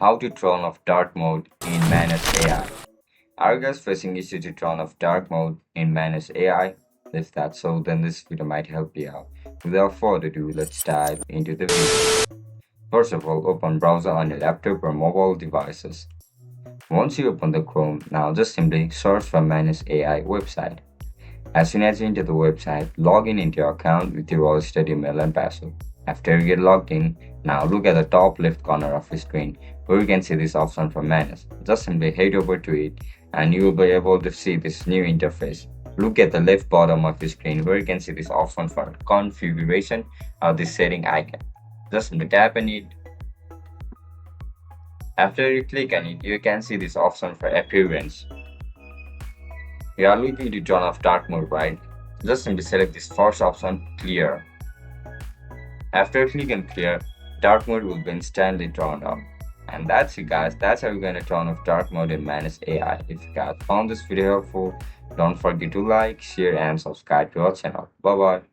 How to turn off dark mode in Manus AI. Are you guys facing issue to turn off dark mode in Manus AI? If that's so, then this video might help you out. Without further ado, let's dive into the video. First of all, open browser on your laptop or mobile devices. Once you open the Chrome, now just simply search for Manus AI website. As soon as you enter the website, log in into your account with your registered email and password. After you get logged in, now look at the top left corner of your screen where you can see this option from Manus. Just simply head over to it and you will be able to see this new interface. Look at the left bottom of your screen where you can see this option for configuration or this setting icon. Just simply tap on it. After you click on it, you can see this option for appearance. You are looking to turn off dark mode, right? Just simply select this first option, clear. After you click on clear, dark mode will be instantly turned on. And that's it guys, that's how you're going to turn off dark mode in Manus AI. If you guys found this video helpful, don't forget to like, share and subscribe to our channel. Bye bye.